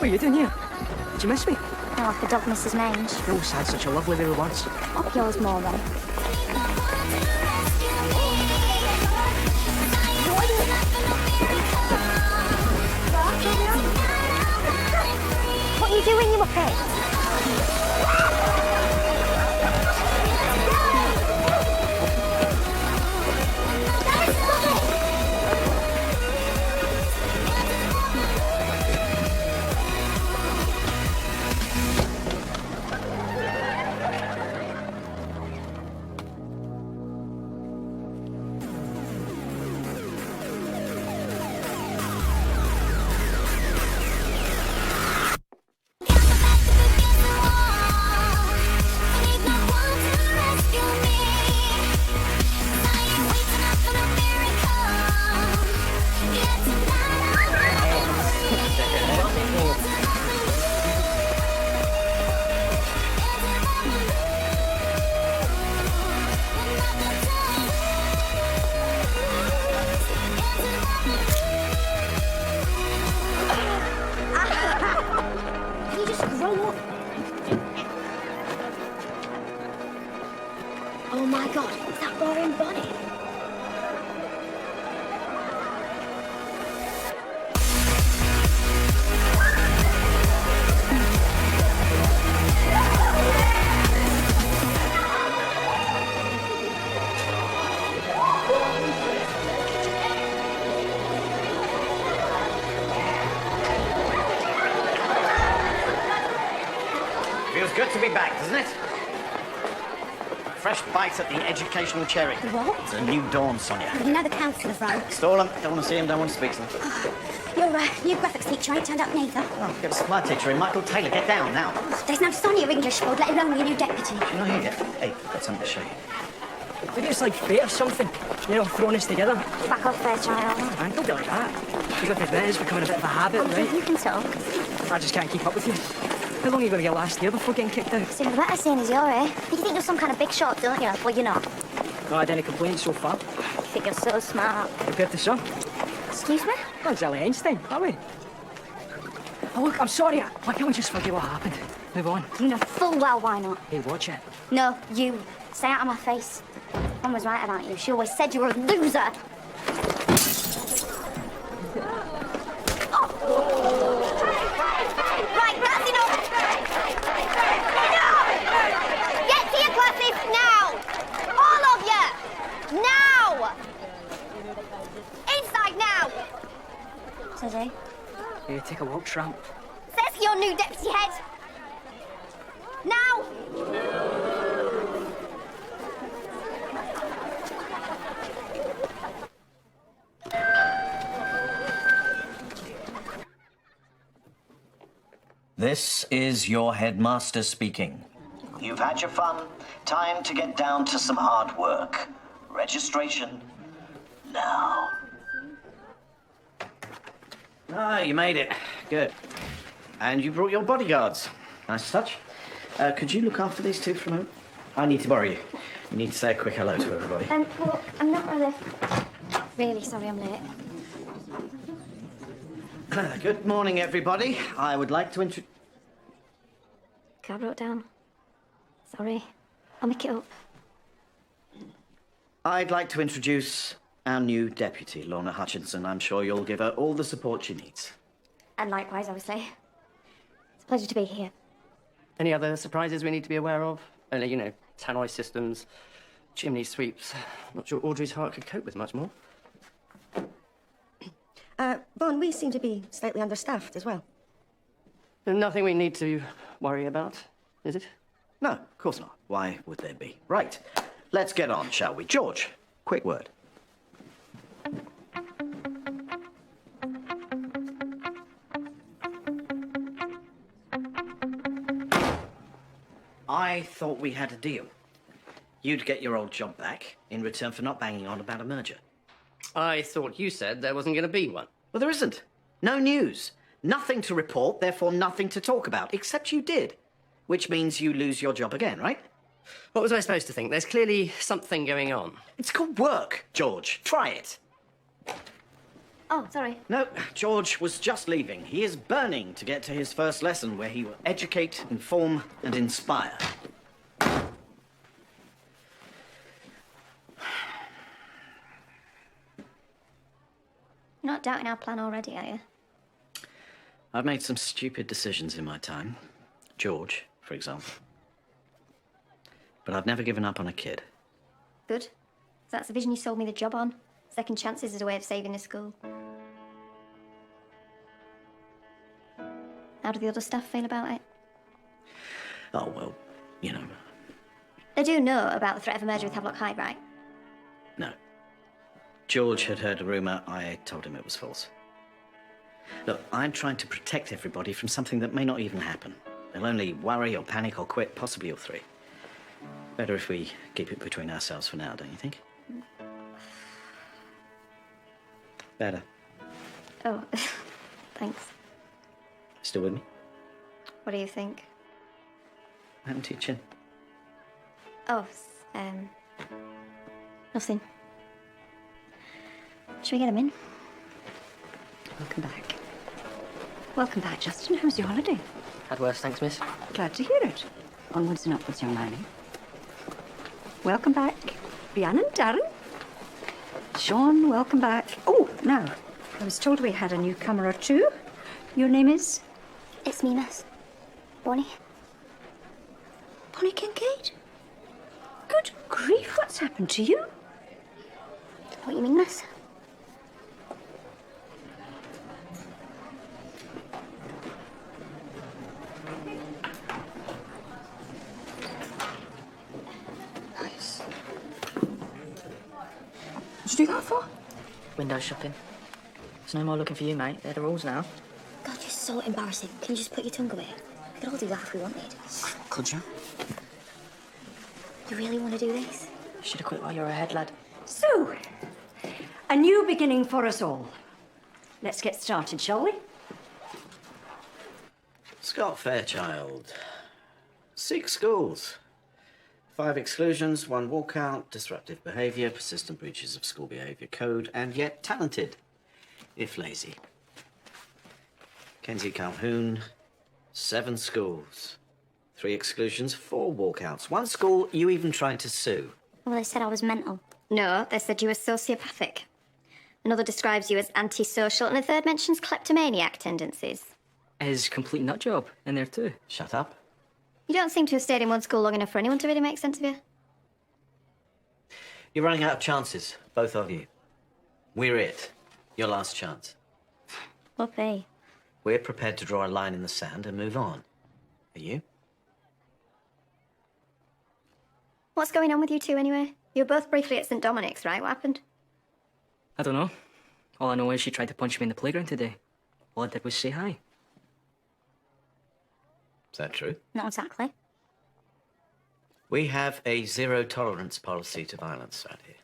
are you doing here? Did you miss me? No, like a dog misses mange. You always had such a lovely way with words. Up yours more, then. What are you doing, you muppet? Oh my God, it's that roaring body. Feels good to be back, doesn't it? Fresh bite at the educational cherry. What? It's a new dawn, Sonia. You know the counsellor's row. Stall him. Don't want to see him, don't want to speak to him. Your new graphics teacher ain't turned up neither. Oh, get a supply teacher in. Michael Taylor, get down now. There's no Sonia English board, let alone your new deputy. You know, here, get. Hey, I've got something to show you. Maybe it's like fate or something. You know, throwing us together. Back off there, child. Man, don't be like that. You got the is becoming a bit of a habit, right? You can talk. I just can't keep up with you. How long are you going to get last year before getting kicked out? Sooner the better, seeing as you're here. You think you're some kind of big shot, don't you? Well, you're not. No, I had any complaints so far. You think you're so smart. Compared to some. Excuse me? Not exactly Einstein, are we? Oh, look, I'm sorry. Why can't we just forget what happened? Move on. You know full well why not. Hey, watch it. No, you. Stay out of my face. Mum was right about you. She always said you were a loser. Right, that's enough. Get to your classes now. All of you. Now. Inside now. Says he. Hey, take a walk, tramp. Says your new deputy head. Now. This is your headmaster speaking. You've had your fun. Time to get down to some hard work. Registration now. Ah, you made it. Good. And you brought your bodyguards. Nice touch. Could you look after these two for a moment? I need to borrow you. You need to say a quick hello to everybody. Well, I'm not really sorry I'm late. Good morning, everybody. I would like to introduce... I wrote down. Sorry. I'll make it up. I'd like to introduce our new deputy, Lorna Hutchinson. I'm sure you'll give her all the support she needs. And likewise, obviously. It's a pleasure to be here. Any other surprises we need to be aware of? Only, you know, tannoy systems, chimney sweeps. Not sure Audrey's heart could cope with much more. Vaughn, we seem to be slightly understaffed as well. Nothing we need to worry about, is it? No, of course not. Why would there be? Right. Let's get on, shall we? George, quick word. I thought we had a deal. You'd get your old job back in return for not banging on about a merger. I thought you said there wasn't going to be one. Well, there isn't. No news. Nothing to report, therefore nothing to talk about, except you did. Which means you lose your job again, right? What was I supposed to think? There's clearly something going on. It's called work, George. Try it. Oh, sorry. No, George was just leaving. He is burning to get to his first lesson where he will educate, inform, and inspire. You're not doubting our plan already, are you? I've made some stupid decisions in my time. George, for example. But I've never given up on a kid. Good. That's the vision you sold me the job on. Second chances is a way of saving the school. How do the other staff feel about it? Oh, well, you know, They do know about the threat of a merger with Havelock High, right? no. George had heard a rumour. I told him it was false. Look, I'm trying to protect everybody from something that may not even happen. They'll only worry or panic or quit, possibly all three. Better if we keep it between ourselves for now, don't you think? Better. Oh, thanks. Still with me? What do you think? What happened to your chin? Oh, nothing. Should we get him in? Welcome back. Welcome back, Justin. How was your holiday? Had worse, thanks, miss. Glad to hear it. Onwards and upwards, young man. Welcome back, Rhiannon, Darren. Sean, welcome back. Oh, now, I was told we had a newcomer or two. Your name is? It's me, miss. Bonnie. Bonnie Kincaid? Good grief, what's happened to you? What you mean, miss? Nice. What'd you do that for? Window shopping. There's no more looking for you, mate. They're the rules now. God, you're so embarrassing. Can you just put your tongue away? We could all do that if we wanted. Could you? You really want to do this? Should have quit while you were ahead, lad. So, a new beginning for us all. Let's get started, shall we? Scott Fairchild. 6 schools. 5 exclusions, 1 walkout, disruptive behaviour, persistent breaches of school behaviour code, and yet talented, if lazy. Kenzie Calhoun, 7 schools. 3 exclusions, 4 walkouts. 1 school you even tried to sue. Well, they said I was mental. No, they said you were sociopathic. Another describes you as antisocial, and a third mentions kleptomaniac tendencies. His complete nut job in there too. Shut up. You don't seem to have stayed in one school long enough for anyone to really make sense of you. You're running out of chances, both of you. We're it. Your last chance. Whoopee. We're prepared to draw a line in the sand and move on. Are you? What's going on with you two, anyway? You were both briefly at St. Dominic's, right? What happened? I don't know. All I know is she tried to punch me in the playground today. All I did was say hi. Is that true? Not exactly. We have a zero-tolerance policy to violence around here.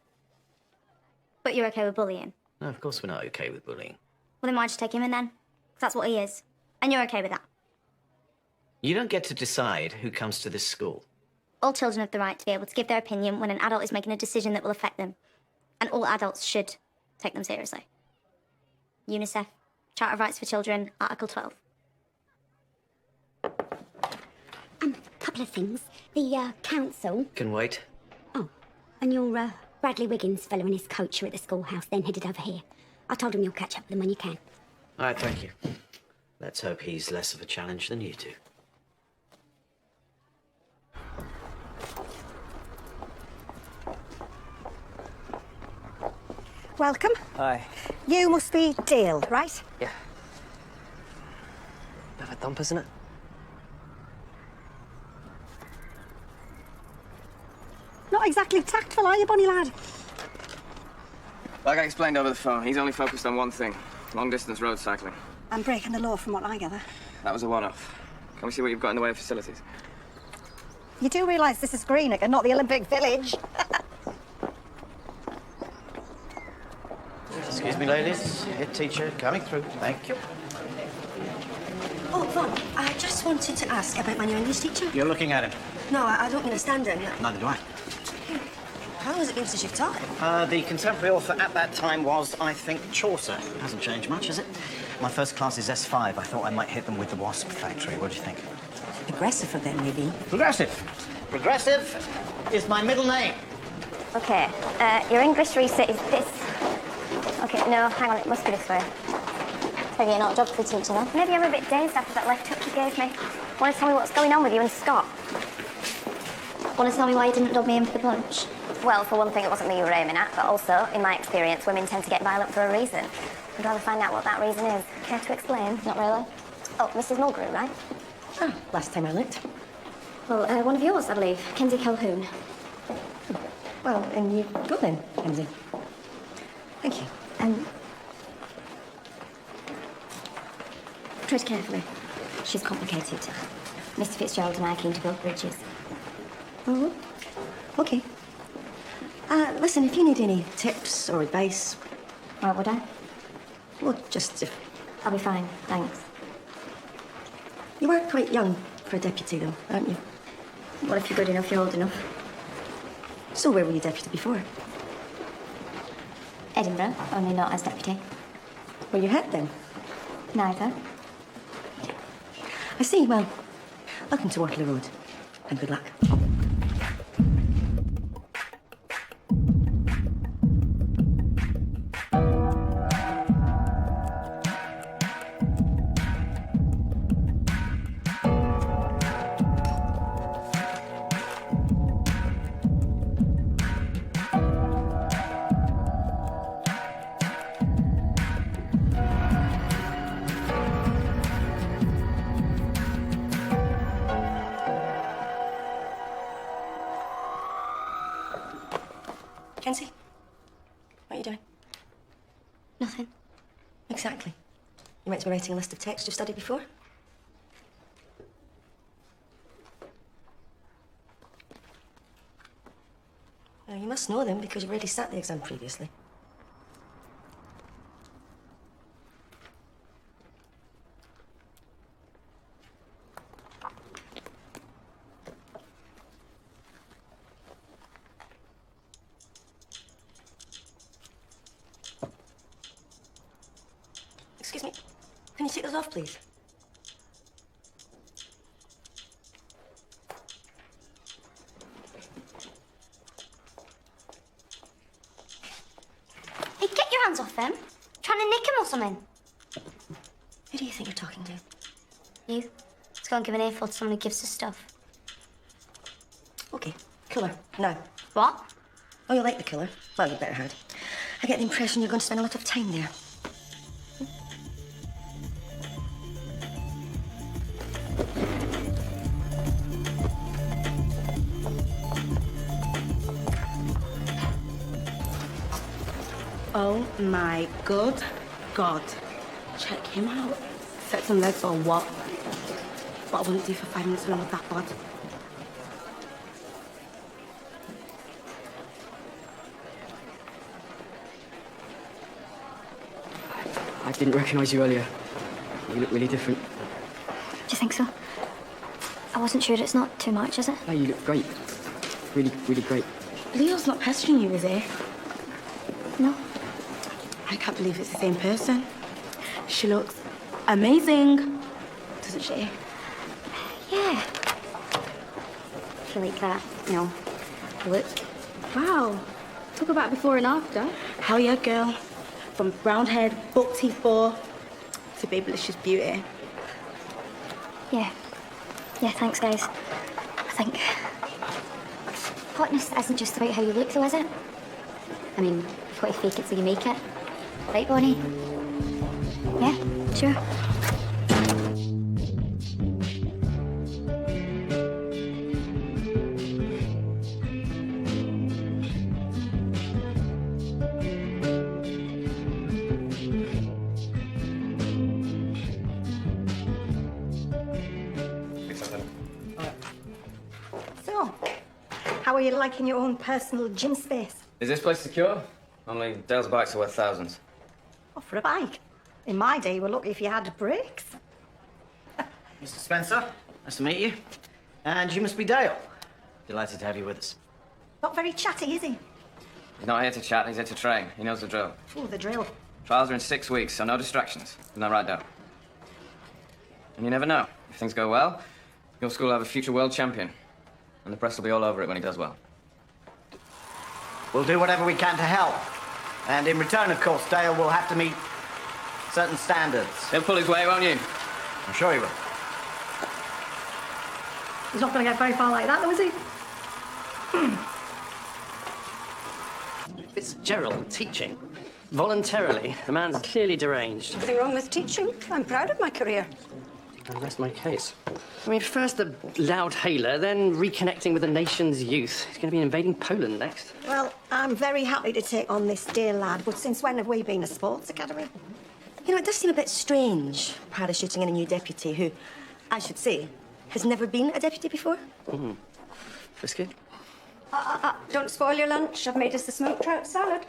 But you're okay with bullying? No, of course we're not okay with bullying. Well, then why'd you take him in, then? 'Cause that's what he is. And you're okay with that? You don't get to decide who comes to this school. All children have the right to be able to give their opinion when an adult is making a decision that will affect them. And all adults should take them seriously. UNICEF, Charter of Rights for Children, Article 12. Couple of things. The council. Can wait. Oh, and your Bradley Wiggins fellow and his coach are at the schoolhouse, then headed over here. I told him you'll catch up with them when you can. All right, thank you. Let's hope he's less of a challenge than you two. Welcome. Hi. You must be Dale, right? Yeah. Bit of a dump, isn't it? Not exactly tactful, are you, Bonnie lad? Like I explained over the phone, he's only focused on one thing. Long-distance road cycling. I'm breaking the law from what I gather. That was a one-off. Can we see what you've got in the way of facilities? You do realise this is Greenock and not the Olympic Village? Excuse me, ladies. Head teacher coming through. Thank you. Oh, Von, I just wanted to ask about my new English teacher. You're looking at him. No, I don't mean a stand-in. Neither do I. How long has it been since you've taught him? The contemporary author at that time was, I think, Chaucer. Hasn't changed much, has it? My first class is S5. I thought I might hit them with the Wasp Factory. What do you think? Aggressive for them, maybe. Progressive. Progressive is my middle name. Okay, your English reset is this. Okay, no, hang on, it must be this way. Maybe you're not a geography teacher, then. Maybe I'm a bit dazed after that left hook you gave me. Want to tell me what's going on with you and Scott? Want to tell me why you didn't dub me in for the punch? Well, for one thing, it wasn't me you were aiming at, but also, in my experience, women tend to get violent for a reason. I'd rather find out what that reason is. Care to explain? Not really. Oh, Mrs. Mulgrew, right? Oh, last time I looked. Well, one of yours, I believe. Kenzie Calhoun. Well, and you go then, Kenzie. Thank you. Tread carefully. She's complicated. Mr. Fitzgerald and I are keen to build bridges. Oh, okay. Listen, if you need any tips or advice... Why would I? Well, just if... I'll be fine, thanks. You are quite young for a deputy, though, aren't you? Well, if you're good enough, you're old enough. So where were you deputy before? Edinburgh, only not as deputy. Were you head then? Neither. I see. Well, welcome to Waterloo Road, and good luck. Kenzie, what are you doing? Nothing. Exactly. You meant to be writing a list of texts you've studied before? Now, you must know them because you've already sat the exam previously. Excuse me. Can you take those off, please? Hey, get your hands off them. Trying to nick him or something. Who do you think you're talking to? You. Let's go and give an earful to someone who gives us stuff. Okay, killer. Now. What? Oh, you like the killer? Well, you better had. I get the impression you're going to spend a lot of time there. Oh my good God. Check him out. Set some legs or what? What I wouldn't do for 5 minutes alone with that bod. I didn't recognise you earlier. You look really different. Do you think so? I wasn't sure. It's not too much, is it? No, you look great. Really, really great. Leo's not pestering you, is he? No. I can't believe it's the same person. She looks amazing, doesn't she? Yeah. If you like that, no. Look. Wow. Talk about before and after. Hell yeah, girl. From brown haired, buck teeth bore to babylicious beauty. Yeah. Yeah, thanks, guys. I think. Hotness isn't just about how you look, though, is it? I mean, you've got to fake it till you make it. Right, Bonnie? Yeah, sure. So, how are you liking your own personal gym space? Is this place secure? Only Dale's bikes are worth thousands. Oh, for a bike. In my day, you were lucky if you had brakes. Mr. Spencer, nice to meet you. And you must be Dale. Delighted to have you with us. Not very chatty, is he? He's not here to chat, he's here to train. He knows the drill. Oh, the drill. Trials are in 6 weeks, so no distractions. Isn't that right, Dad? And you never know. If things go well, your school will have a future world champion. And the press will be all over it when he does well. We'll do whatever we can to help. And in return, of course, Dale will have to meet certain standards. He'll pull his weight, won't you? I'm sure he will. He's not going to get very far like that, though, is he? Fitzgerald teaching. Voluntarily. The man's clearly deranged. Nothing wrong with teaching. I'm proud of my career. I rest my case. I mean, first the loud hailer, then reconnecting with the nation's youth. He's going to be invading Poland next. Well, I'm very happy to take on this dear lad, but since when have we been a sports academy? You know, it does seem a bit strange parachuting in a new deputy who, I should say, has never been a deputy before. Mm-hmm. Biscuit? Don't spoil your lunch. I've made us the smoked trout salad.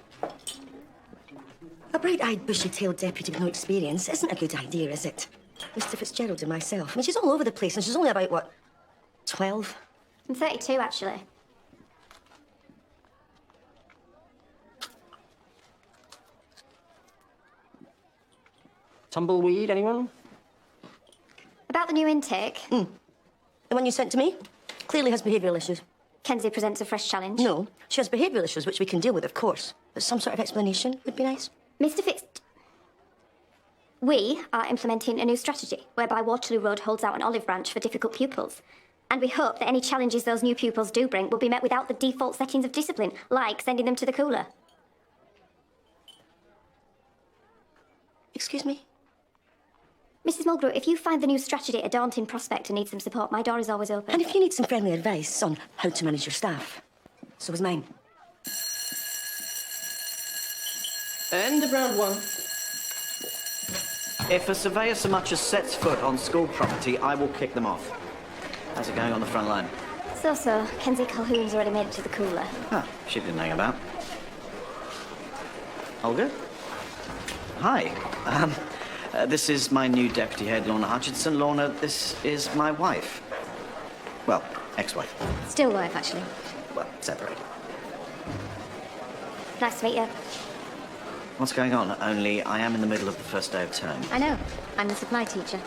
A bright-eyed, bushy-tailed deputy with no experience isn't a good idea, is it? Mr. Fitzgerald and myself. I mean, she's all over the place, and she's only about, what, 12? I'm 32, actually. Tumbleweed, anyone? About the new intake, The one you sent to me clearly has behavioural issues. Kenzie presents a fresh challenge. No, she has behavioural issues, which we can deal with, of course. But some sort of explanation would be nice. Mr. Fitz... We are implementing a new strategy whereby Waterloo Road holds out an olive branch for difficult pupils. And we hope that any challenges those new pupils do bring will be met without the default settings of discipline, like sending them to the cooler. Excuse me? Mrs. Mulgrew, if you find the new strategy a daunting prospect and need some support, my door is always open. And if you need some friendly advice on how to manage your staff, so is mine. End of round one. If a surveyor so much as sets foot on school property, I will kick them off. How's it going on the front line? So. Kenzie Calhoun's already made it to the cooler. Ah, she didn't hang about. Olga? Hi. This is my new deputy head, Lorna Hutchinson. Lorna, this is my wife. Well, ex-wife. Still wife, actually. Well, separated. Nice to meet you. What's going on? Only I am in the middle of the first day of term. I know. I'm the supply teacher.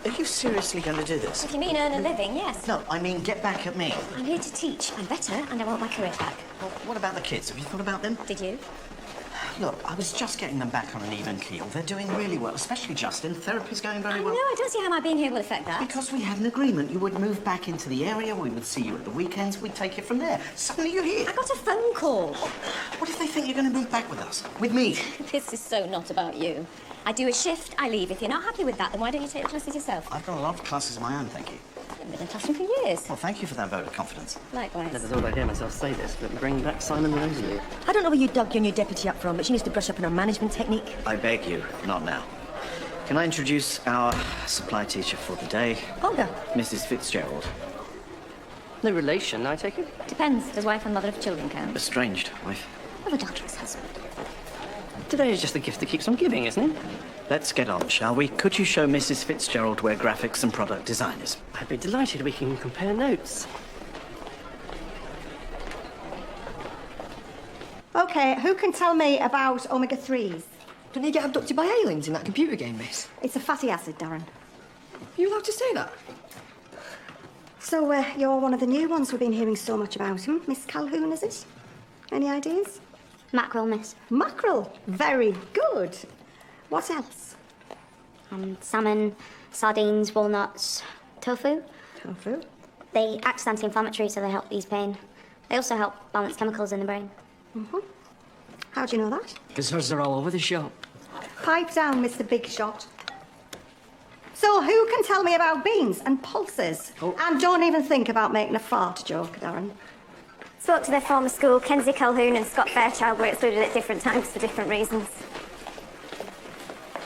Are you seriously going to do this? If you mean earn a living, yes. No, I mean get back at me. I'm here to teach. I'm better, and I want my career back. Well, what about the kids? Have you thought about them? Did you? Look, I was just getting them back on an even keel. They're doing really well, especially Justin. Therapy's going very well. No, I don't see how my being here will affect that. Because we had an agreement. You would move back into the area, we would see you at the weekends, we'd take it from there. Suddenly you're here. I got a phone call. What if they think you're going to move back with us? With me? This is so not about you. I do a shift, I leave. If you're not happy with that, then why don't you take the classes yourself? I've got a lot of classes of my own, thank you. I've been in the classroom for years. Well, thank you for that vote of confidence. Likewise. Never thought I'd hear myself say this, but bring back Simon Rosalie. I don't know where you dug your new deputy up from, but she needs to brush up on her management technique. I beg you, not now. Can I introduce our supply teacher for the day? Olga. Mrs. Fitzgerald. No relation, I take it? Depends. Does wife and mother of children count? Estranged wife. Of a doctor's husband. Today is just the gift that keeps on giving, isn't it? Let's get on, shall we? Could you show Mrs. Fitzgerald where graphics and product design is? I'd be delighted we can compare notes. OK, who can tell me about omega-3s? Don't you get abducted by aliens in that computer game, miss? It's a fatty acid, Darren. Are you allowed to say that? So, you're one of the new ones we've been hearing so much about, Miss Calhoun, is it? Any ideas? Mackerel, miss. Mackerel. Very good. What else? Salmon, sardines, walnuts, tofu. Tofu. They act as anti-inflammatory, so they help ease pain. They also help balance chemicals in the brain. How do you know that? Because hers are all over the shop. Pipe down, Mr. Big Shot. So, who can tell me about beans and pulses? Oh. And don't even think about making a fart joke, Darren. Spoke to their former school. Kenzie Calhoun and Scott Fairchild were excluded at different times for different reasons.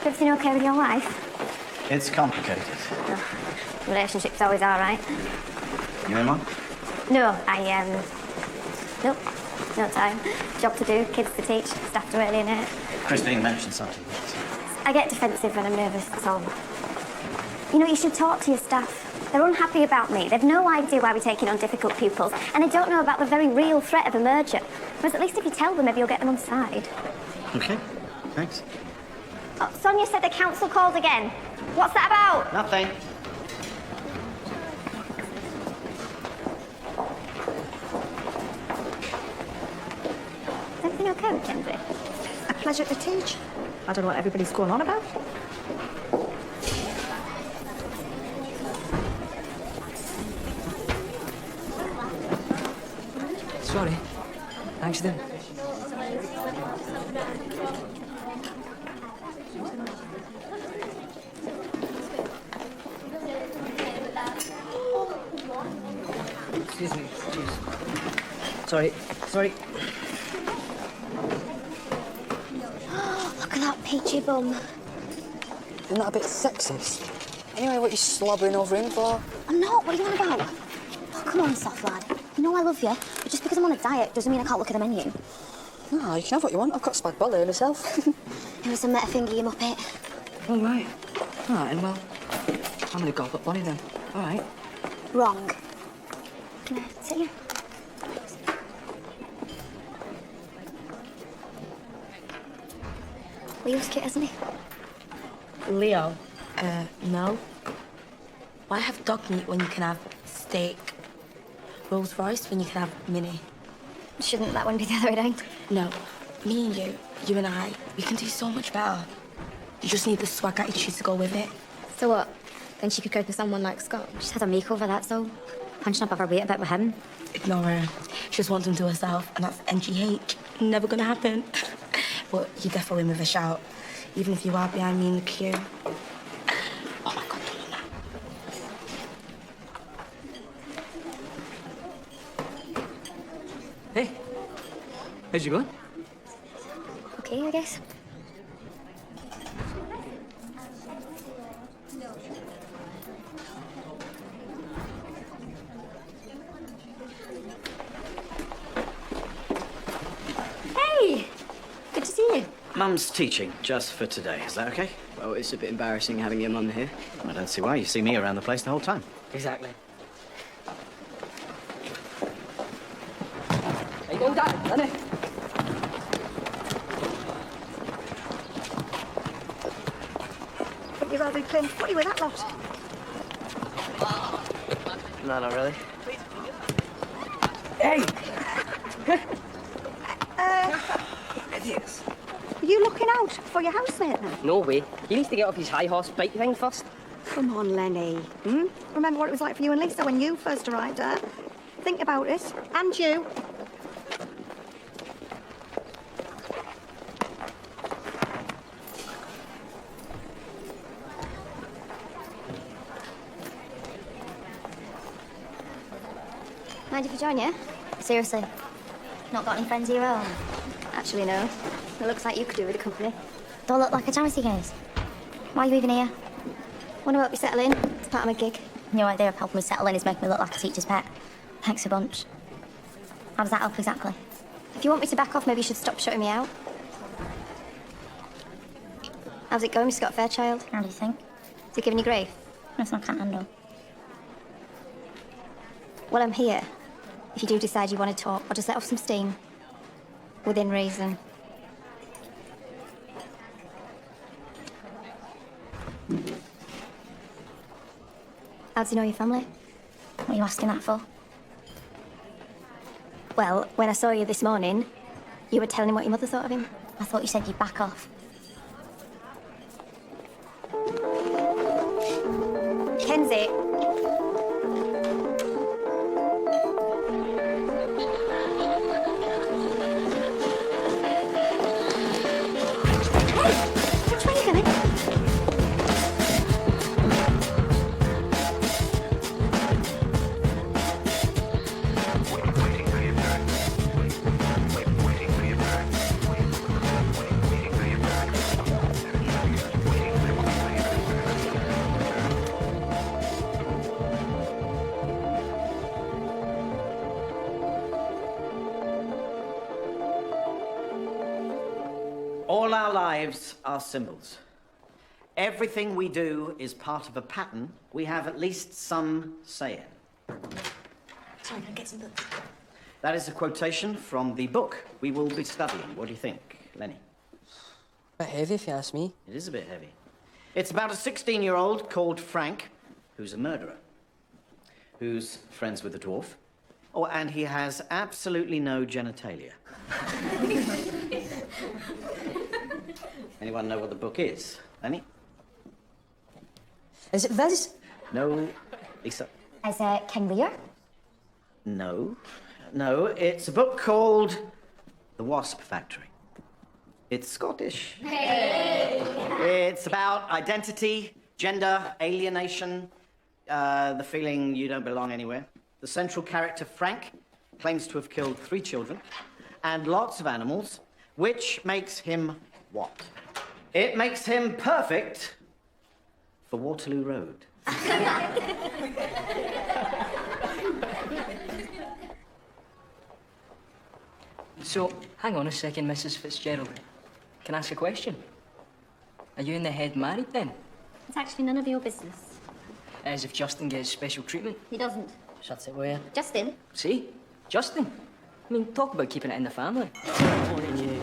Everything okay with your wife? It's complicated. Relationships always are, right? You in one? No, nope. No time. Job to do, kids to teach, staff to alienate. Christine mentioned something. I get defensive when I'm nervous, that's all. You know, you should talk to your staff. They're unhappy about me. They've no idea why we're taking on difficult pupils, and they don't know about the very real threat of a merger. Whereas at least if you tell them, maybe you'll get them on side. Okay, thanks. Oh, Sonia said the council called again. What's that about? Nothing. Is everything okay with Kenzie? A pleasure to teach. I don't know what everybody's going on about. Sorry. Accident. Excuse me. Jeez. Sorry. Look at that peachy bum. Isn't that a bit sexist? Anyway, what are you slobbering over him for? I'm not. What are you on about? Oh, come on, soft lad. You know I love you, but just because I'm on a diet doesn't mean I can't look at the menu. No, you can have what you want. I've got spag bol here myself. It was a meta finger, you muppet. All right. All right, and well, I'm gonna go up Bonnie then. All right. Wrong. Can I sit here? Leo's cute, isn't he? Leo? No. Why have dog meat when you can have steak? Rolls Royce when you can have mini? Shouldn't that one be the other way around? No. Me and you and I, we can do so much better. You just need the swag attitude to go with it. So what? Then she could go to someone like Scott. She's had a makeover, that's all. Punching up of her weight a bit with him. Ignore her. She just wants him to herself, and that's NGH. Never gonna happen. But you definitely win with a shout, even if you are behind me in the queue. Oh my God, don't do that. Hey. How's you going? Okay, I guess. Hey! Good to see you. Mum's teaching, just for today. Is that okay? Well, it's a bit embarrassing having your mum here. I don't see why. You see me around the place the whole time. Exactly. There you go, Dad, Lenny. But you'd rather be playing footy with that lot. No, not really. Hey! Idiots. Are you looking out for your housemate now? No way. He needs to get off his high horse bike thing first. Come on, Lenny. Remember what it was like for you and Lisa when you first arrived there? Think about it. And you. Mind if I join you? Seriously. Not got any friends of your own? Actually, no. It looks like you could do with the company. Don't look like a charity case. Why are you even here? Want to help you settle in? It's part of my gig. Your idea of helping me settle in is making me look like a teacher's pet. Thanks a bunch. How does that help exactly? If you want me to back off, maybe you should stop shutting me out. How's it going, Miss Scott Fairchild? How do you think? Is it giving you grief? That's not can't handle. Well, I'm here. If you do decide you want to talk, I'll just let off some steam. Within reason. How do you know your family? What are you asking that for? Well, when I saw you this morning, you were telling him what your mother thought of him. I thought you said you'd back off. Kenzie. Which way are you going? All our lives are symbols. Everything we do is part of a pattern we have at least some say in. Sorry, can I get some books? That is a quotation from the book we will be studying. What do you think, Lenny? Bit heavy, if you ask me. It is a bit heavy. It's about a 16-year-old called Frank, who's a murderer, who's friends with a dwarf. Oh, and he has absolutely no genitalia. Anyone know what the book is? Lenny? Is it Viz? No. Lisa? As Ken Lear? No. No, it's a book called The Wasp Factory. It's Scottish. Hey. It's about identity, gender, alienation, the feeling you don't belong anywhere. The central character, Frank, claims to have killed 3 children and lots of animals, which makes him what? It makes him perfect for Waterloo Road. So, hang on a second, Mrs. Fitzgerald. Can I ask a question? Are you and the head married then? It's actually none of your business. As if Justin gets special treatment? He doesn't. Shuts it where? Justin? See? Justin. I mean, talk about keeping it in the family.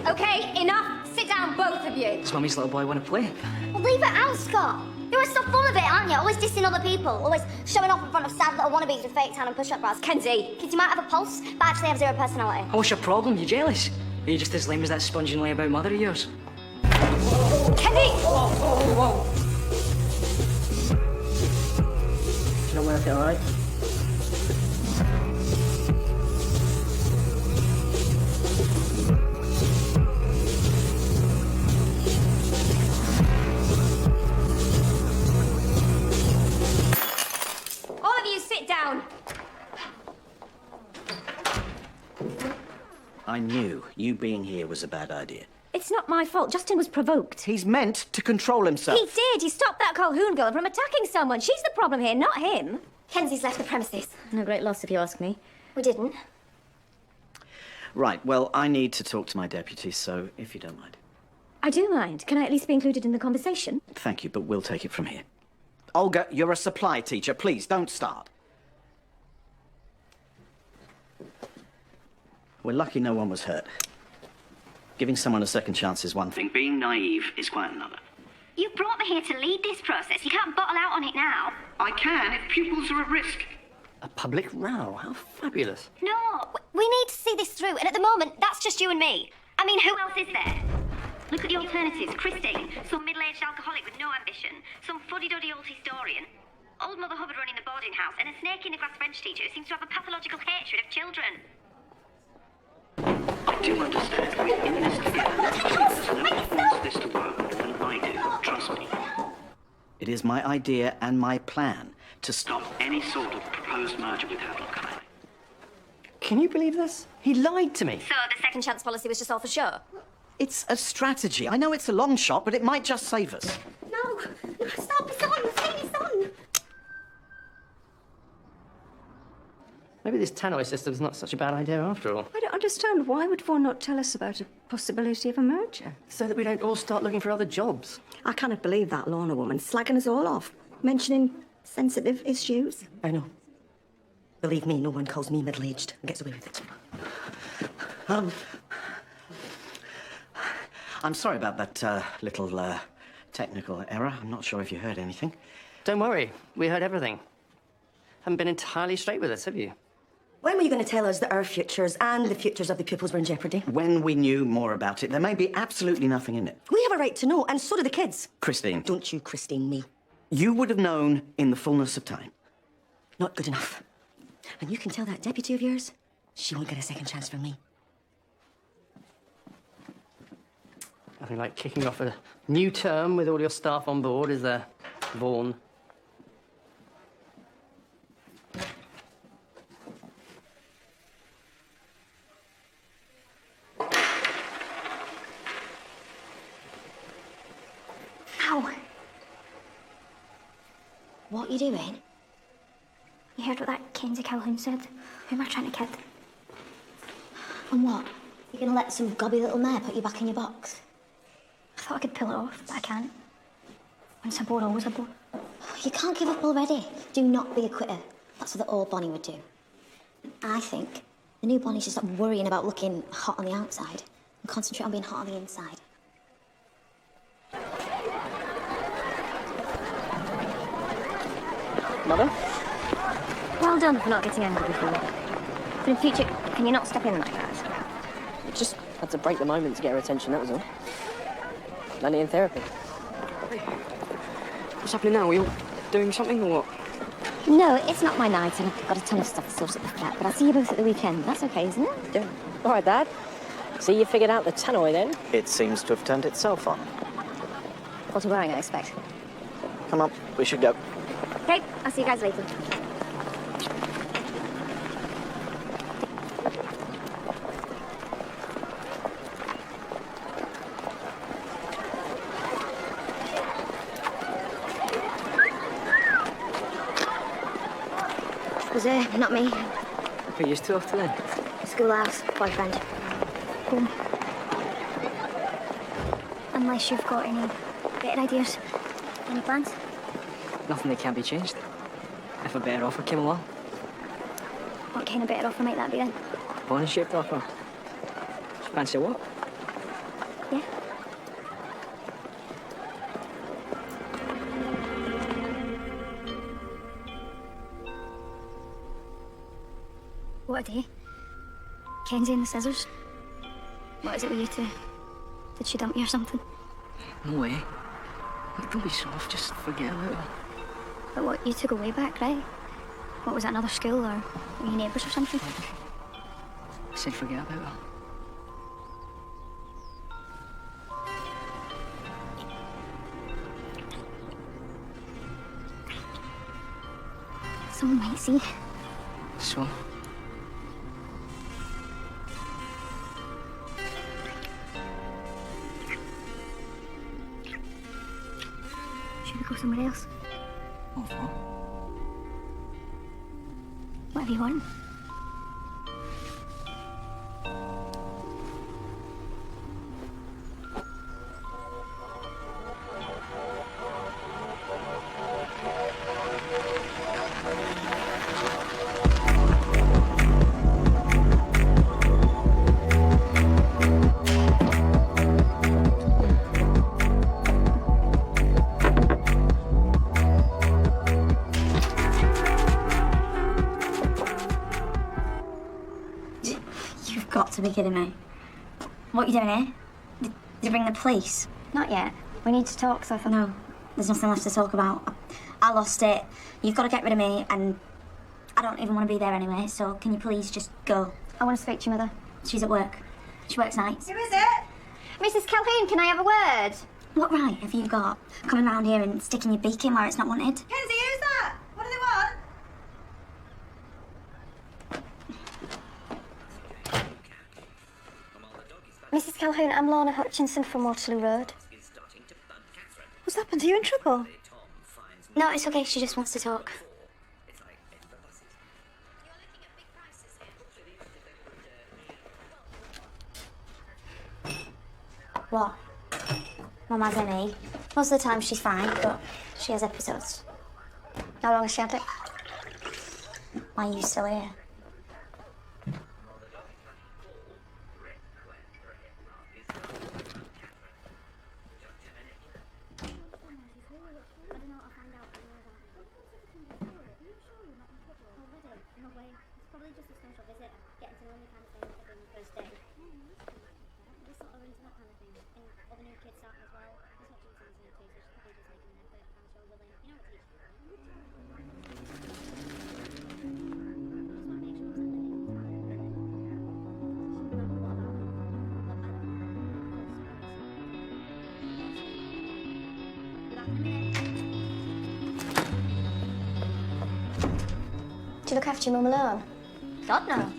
Okay, enough. Sit down, both of you. Does Mummy's little boy want to play? Well, leave it out, Scott. You're so full of it, aren't you? Always dissing other people. Always showing off in front of sad little wannabes with fake tan and push-up bras. Kenzie, kids, you might have a pulse, but actually have 0 personality. Oh, what's your problem? You jealous? Are you just as lame as that sponging layabout mother of yours? Kenzie! Whoa. It's not worth it, all right? All of you, sit down. I knew you being here was a bad idea. It's not my fault. Justin was provoked. He's meant to control himself. He did. He stopped that Calhoun girl from attacking someone. She's the problem here, not him. Kenzie's left the premises. No great loss, if you ask me. We didn't. Right, well, I need to talk to my deputy, so if you don't mind. I do mind. Can I at least be included in the conversation? Thank you, but we'll take it from here. Olga, you're a supply teacher. Please, don't start. We're lucky no one was hurt. Giving someone a second chance is one thing. Being naive is quite another. You brought me here to lead this process. You can't bottle out on it now. I can if pupils are at risk. A public row? How fabulous. No, we need to see this through, and at the moment, that's just you and me. I mean, who else is there? Look at the alternatives. Christine, some middle-aged alcoholic with no ambition, some fuddy-duddy old historian, old Mother Hubbard running the boarding house, and a snake-in-the-grass French teacher who seems to have a pathological hatred of children. I do understand. We're in this together. No one wants this to work more than I do. Trust me. It is my idea and my plan to stop any sort of proposed merger with Havelock High. Can you believe this? He lied to me. So the second chance policy was just all for show? It's a strategy. I know it's a long shot, but it might just save us. No, stop, it's on, the thing is on. Maybe this tannoy system's not such a bad idea after all. I don't understand. Why would Vaughan not tell us about a possibility of a merger? So that we don't all start looking for other jobs. I cannot believe that Lorna woman slagging us all off, mentioning sensitive issues. I know. Believe me, no one calls me middle-aged and gets away with it. I'm sorry about that little technical error. I'm not sure if you heard anything. Don't worry, we heard everything. Haven't been entirely straight with us, have you? When were you going to tell us that our futures and the futures of the pupils were in jeopardy? When we knew more about it, there may be absolutely nothing in it. We have a right to know, and so do the kids. Christine. Don't you Christine me. You would have known in the fullness of time. Not good enough. And you can tell that deputy of yours, she won't get a second chance from me. Nothing like kicking off a new term with all your staff on board, is there, Vaughan? Ow. What are you doing? You heard what that Kenzie Calhoun said? Who am I trying to kid? And what? You're gonna let some gobby little mare put you back in your box? I thought I could pull it off, but I can't. Once a bore, always a bore. You can't give up already. Do not be a quitter. That's what the old Bonnie would do. I think the new Bonnie should stop worrying about looking hot on the outside and concentrate on being hot on the inside. Mother? Well done for not getting angry before. But in future, can you not step in like that? Just had to break the moment to get her attention, that was all. Learning in therapy. What's happening now? Are we all doing something or what? No, it's not my night, and I've got a ton of stuff to sort at the flat, but I'll see you both at the weekend. That's okay, isn't it? Yeah. All right, Dad. So you figured out the tannoy then? It seems to have turned itself on. What are you wearing, I expect. Come on, we should go. Okay, I'll see you guys later. Was not me. Who you still off to then? Schoolhouse, boyfriend. Home. Unless you've got any better ideas. Any plans? Nothing that can't be changed. If a better offer came along. What kind of better offer might that be then? Bonnie-shaped offer. Fancy a what? Yeah. What a day. Kenzie and the scissors. What is it with you two? Did she dump you or something? No way. Look, don't be soft, just forget about it. But what, you two go way back, right? What, was that another school, or were you neighbours or something? I said forget about it. Someone might see. So? Should we go somewhere else? What for? Whatever you want. You've got to be kidding me. What are you doing here? Did you bring the police? Not yet. We need to talk, so I thought... No, there's nothing left to talk about. I lost it. You've got to get rid of me, and I don't even want to be there anyway, so can you please just go? I want to speak to your mother. She's at work. She works nights. Who is it? Mrs. Calhoun, can I have a word? What right have you got coming round here and sticking your beak in where it's not wanted? Kenzie, who's that? What do they want? Mrs. Calhoun, I'm Lorna Hutchinson from Waterloo Road. What's happened? Are you in trouble? No, it's okay. She just wants to talk. What? Mum has ME. Most of the time she's fine, but she has episodes. How long has she had it? Why are you still here? Do you look after your mum alone? God, no.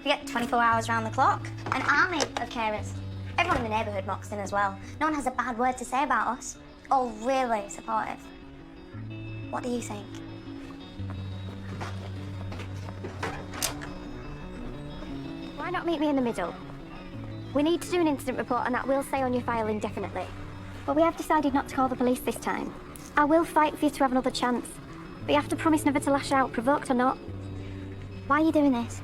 We get 24 hours round the clock. An army of carers. Everyone in the neighbourhood mocks in as well. No one has a bad word to say about us. All really supportive. What do you think? Why not meet me in the middle? We need to do an incident report, and that will stay on your file indefinitely. But we have decided not to call the police this time. I will fight for you to have another chance. But you have to promise never to lash out, provoked or not. Why are you doing this?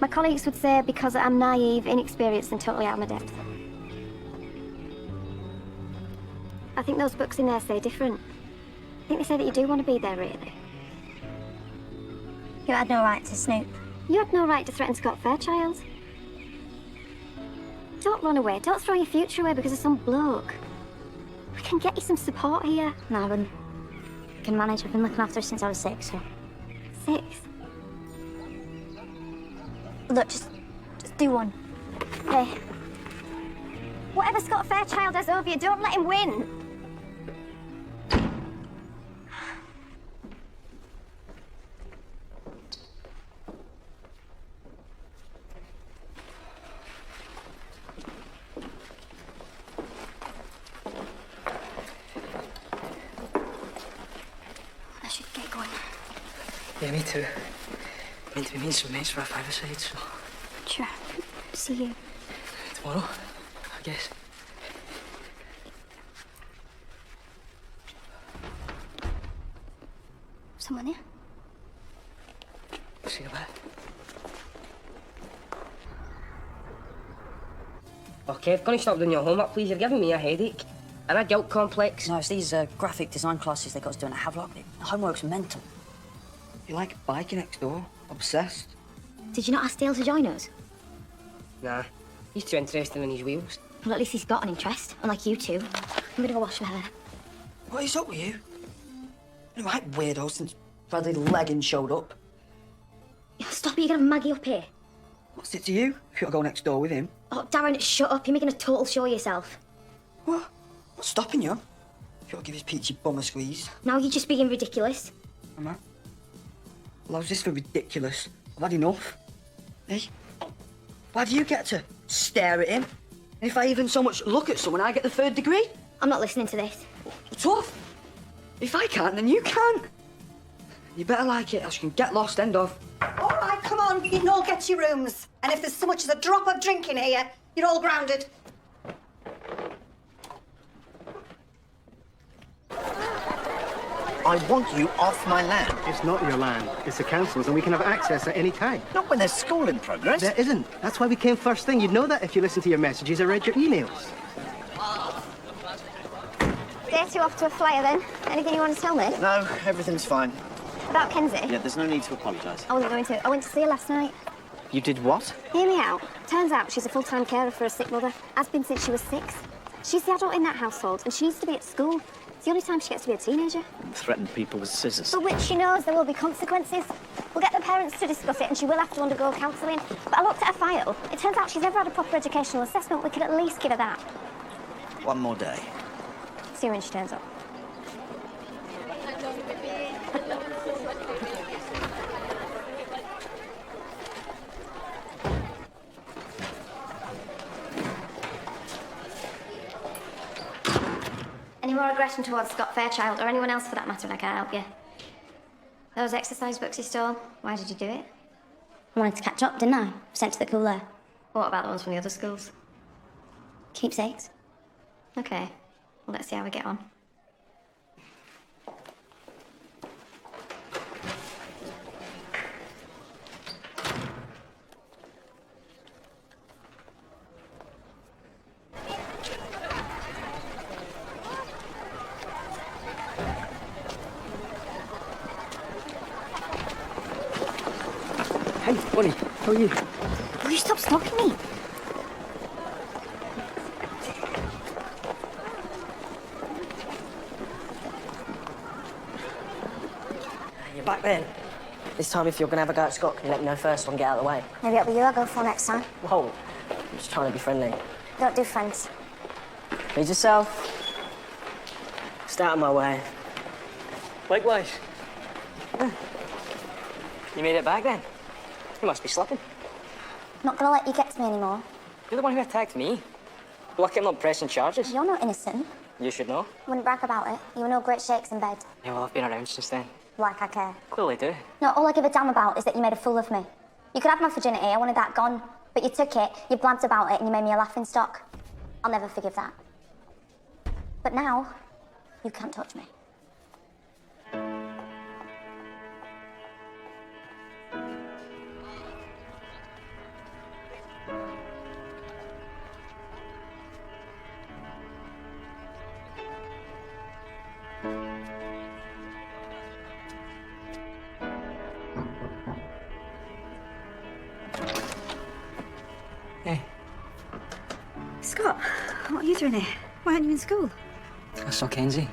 My colleagues would say because I'm naive, inexperienced and totally out of my depth. I think those books in there say different. I think they say that you do want to be there, really. You had no right to snoop. You had no right to threaten Scott Fairchild. Don't run away. Don't throw your future away because of some bloke. We can get you some support here. No, I can manage. I've been looking after her since I was 6, so... 6? Look, just do one. Hey. Whatever Scott Fairchild has over you, don't let him win. I should get going. Yeah, me too. Meant to be meeting some mates for a five-a-side, so... Sure. See you. Tomorrow, I guess. Someone here? See you back. Okay, Kev, can you stop doing your homework, please? You're giving me a headache. And a guilt complex. No, it's these graphic design classes they got us doing at Havelock. The homework's mental. You like biking next door? Obsessed? Did you not ask Dale to join us? Nah, he's too interested in his wheels. Well, at least he's got an interest, unlike you two. I'm gonna go wash my hair. What is up with you? You're right, weirdo, since Bradley Leggins showed up. Stop it, you're gonna have Maggie up here. What's it to you if you gotta go next door with him? Oh, Darren, shut up. You're making a total show of yourself. What? What's stopping you? If you gotta give his peachy bum a squeeze. Now you're just being ridiculous. Am I? Well, how's this for ridiculous? I've had enough. Hey? Why do you get to stare at him? And if I even so much look at someone, I get the 3rd degree? I'm not listening to this. Tough. If I can't, then you can't. You better like it, else you can get lost, end of. All right, come on. You can all get to your rooms. And if there's so much as a drop of drink in here, you're all grounded. I want you off my land. It's not your land. It's the council's, and we can have access at any time. Not when there's school in progress. There isn't. That's why we came first thing. You'd know that if you listened to your messages or read your emails. Date you off to a flyer then? Anything you want to tell me? No, everything's fine. About Kenzie? Yeah, there's no need to apologise. I wasn't going to. I went to see her last night. You did what? Hear me out. Turns out she's a full-time carer for a sick mother. Has been since she was 6. She's the adult in that household, and she needs to be at school. It's the only time she gets to be a teenager. Threaten people with scissors. For which she knows there will be consequences. We'll get the parents to discuss it, and she will have to undergo counselling. But I looked at her file. It turns out she's never had a proper educational assessment. We could at least give her that. One more day. See her when she turns up. Any more aggression towards Scott Fairchild, or anyone else for that matter, and I can't help you. Those exercise books you stole, why did you do it? I wanted to catch up, didn't I? Sent to the cooler. What about the ones from the other schools? Keepsakes. Okay, well, let's see how we get on. Hey, Bonnie, how are you? Will you stop stalking me? You're back then. This time, if you're going to have a go at Scott, can you let me know first so I can get out of the way? Maybe it'll be you I go for next time. Whoa, I'm just trying to be friendly. Don't do friends. Please yourself. Stay out of my way. Likewise. You made it back then? You must be slipping. Not gonna let you get to me anymore. You're the one who attacked me. Lucky I'm not pressing charges. You're not innocent. You should know. Wouldn't brag about it. You were no great shakes in bed. Yeah, well, I've been around since then. Like I care. Clearly do. No, all I give a damn about is that you made a fool of me. You could have my virginity, I wanted that gone. But you took it, you blabbed about it, and you made me a laughing stock. I'll never forgive that. But now, You can't touch me. Hey, Scott, what are you doing here? Why aren't you in school? I saw Kenzie.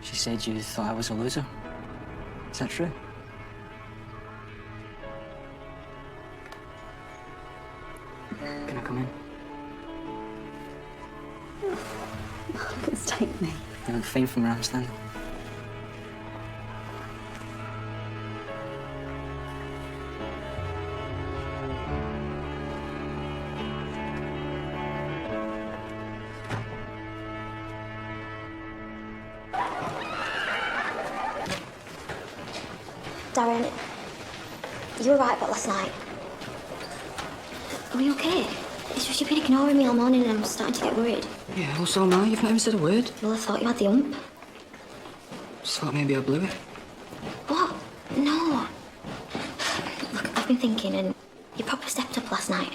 She said you thought I was a loser. Is that true? Can I come in? Please take me. You look fine from where I'm standing. Darren, you were right about last night. Are we okay? It's just you've been ignoring me all morning and I'm starting to get worried. Yeah, well, so am I. You've not even said a word. Well, I thought you had the ump. Just thought maybe I blew it. What? No. Look, I've been thinking and you proper stepped up last night.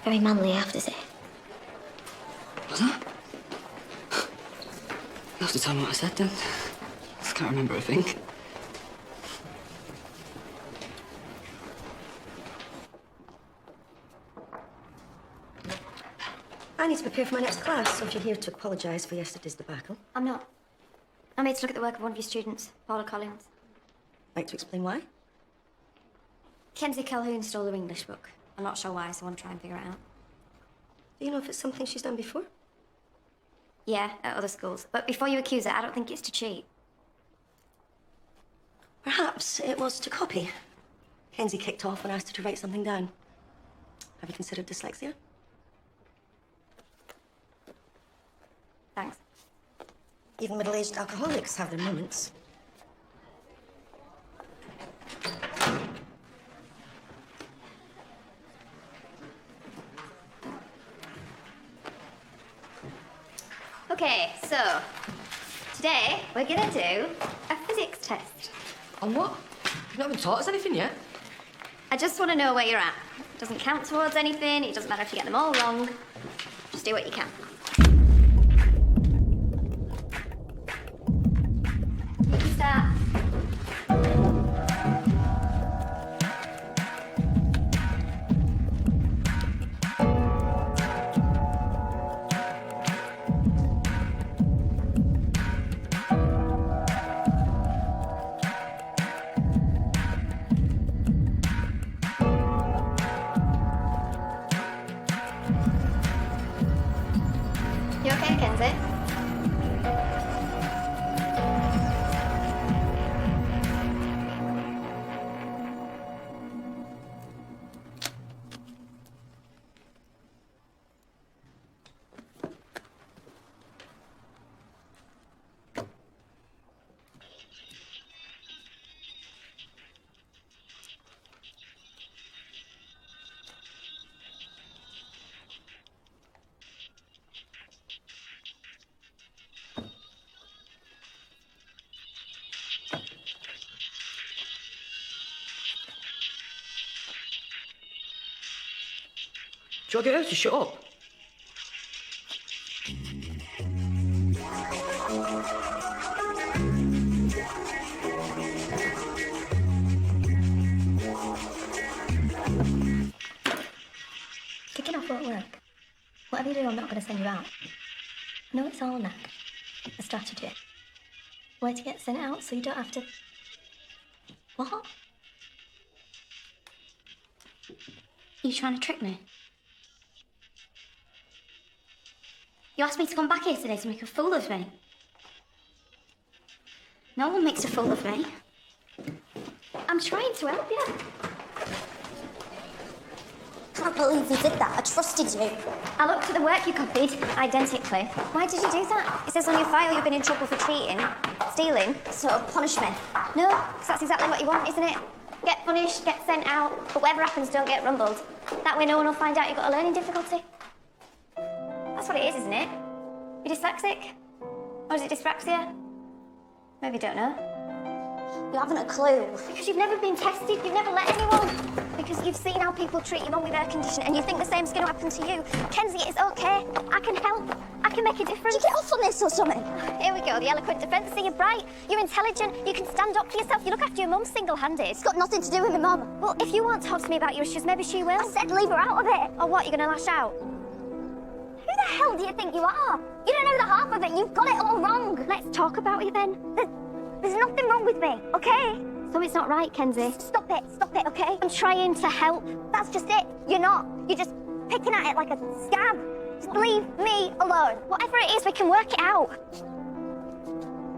Very manly, I have to say. Was that? You'll have to tell me what I said then. I can't remember a thing. I need to prepare for my next class, so if you're here to apologise for yesterday's debacle. I'm not. I'm here to look at the work of one of your students, Paula Collins. Like to explain why? Kenzie Calhoun stole her English book. I'm not sure why, so I want to try and figure it out. Do you know if it's something she's done before? Yeah, at other schools. But before you accuse her, I don't think it's to cheat. Perhaps it was to copy. Kenzie kicked off and asked her to write something down. Have you considered dyslexia? Thanks. Even middle-aged alcoholics have their moments. Okay, so today we're gonna do a physics test. On what? You've not even taught us anything yet. I just want to know where you're at. It doesn't count towards anything. It doesn't matter if you get them all wrong. Just do what you can. You can start. You okay, Kenzie? Shall I get her to shut up? Kicking off won't work. Whatever you do, I'm not going to send you out. I know it's all knack. A strategy. Way to get sent out so you don't have to... What? Are you trying to trick me? You asked me to come back here today to make a fool of me. No one makes a fool of me. I'm trying to help you. I can't believe you did that. I trusted you. I looked at the work you copied, identically. Why did you do that? It says on your file you've been in trouble for cheating, stealing. So punish me. No, 'cause that's exactly what you want, isn't it? Get punished, get sent out, but whatever happens, don't get rumbled. That way no one will find out you've got a learning difficulty. That's what it is, isn't it? You're dyslexic? Or is it dyspraxia? Maybe you don't know. You haven't a clue. Because you've never been tested, you've never let anyone. Because you've seen how people treat your mum with air conditioning and you think the same's going to happen to you. Kenzie, it's okay. I can help. I can make a difference. Did you get off on this or something? Here we go, the eloquent defence. So you're bright, you're intelligent, you can stand up for yourself, you look after your mum single-handed. It's got nothing to do with my mum. Well, if you want to talk to me about your issues, maybe she will. I said leave her out of it. Or what, you're going to lash out? Who the hell do you think you are? You don't know the half of it. You've got it all wrong. Let's talk about it then. There's nothing wrong with me, okay? So it's not right, Kenzie. Stop it, okay? I'm trying to help. That's just it. You're not. You're just picking at it like a scab. Just leave me alone. Whatever it is, we can work it out.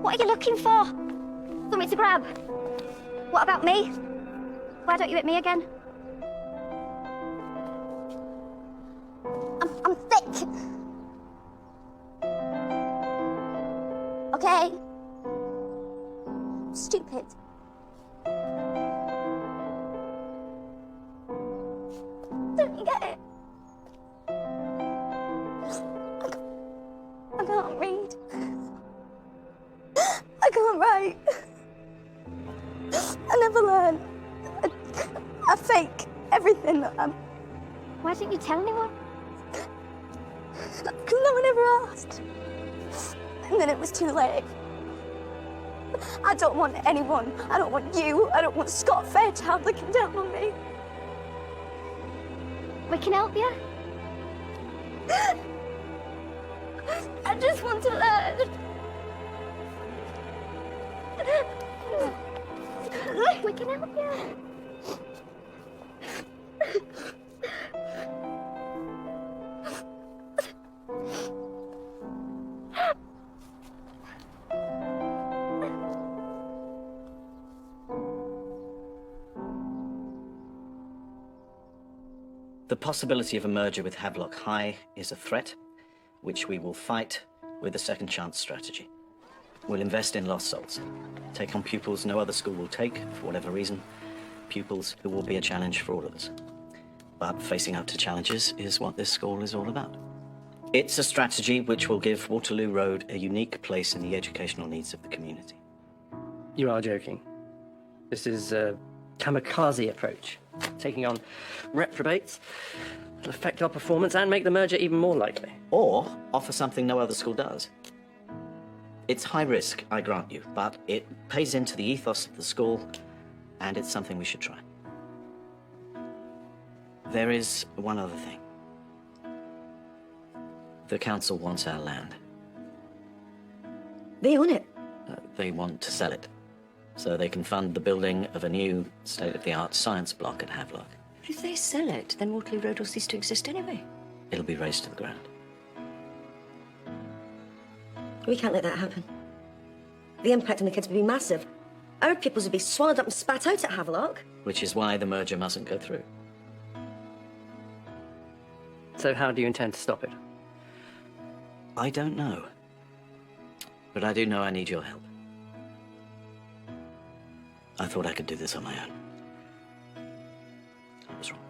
What are you looking for? Something to grab? What about me? Why don't you hit me again? I'm thick. Okay? Stupid. Don't you get it? I can't read. I can't write. I never learn. I fake everything that I'm... Why didn't you tell anyone? Because no one ever asked. And then it was too late. I don't want anyone. I don't want you. I don't want Scott Fairchild looking down on me. We can help you. I just want to learn. We can help you. The possibility of a merger with Havelock High is a threat, which we will fight with a second chance strategy. We'll invest in lost souls, take on pupils no other school will take, for whatever reason, pupils who will be a challenge for all of us. But facing up to challenges is what this school is all about. It's a strategy which will give Waterloo Road a unique place in the educational needs of the community. You are joking. This is a kamikaze approach. Taking on reprobates will affect our performance and make the merger even more likely. Or offer something no other school does. It's high risk, I grant you, but it pays into the ethos of the school, and it's something we should try. There is one other thing. The council wants our land. They own it. They want to sell it, so they can fund the building of a new state-of-the-art science block at Havelock. If they sell it, then Waterloo Road will cease to exist anyway. It'll be razed to the ground. We can't let that happen. The impact on the kids would be massive. Our pupils would be swallowed up and spat out at Havelock. Which is why the merger mustn't go through. So how do you intend to stop it? I don't know. But I do know I need your help. I thought I could do this on my own. I was wrong.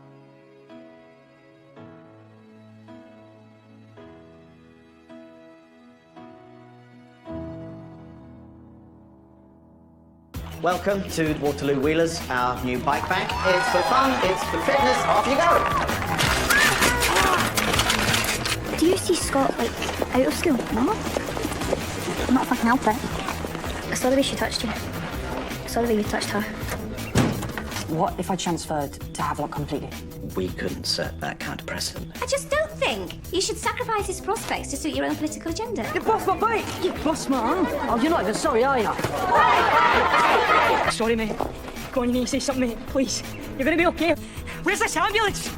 Welcome to Waterloo Wheelers, our new bike bank. It's for fun, it's for fitness, off you go! Do you see Scott, like, out of school? No. I'm not fucking help it. I saw the way she touched you. I saw the way you touched her. What if I transferred to Havelock completely? We couldn't set that kind of precedent. I just don't think you should sacrifice his prospects to suit your own political agenda. You bust my bike! You bust my arm! Oh, you're not even sorry, are you? Sorry, mate. Go on, you need to say something, mate. Please. You're gonna be okay. Where's this ambulance?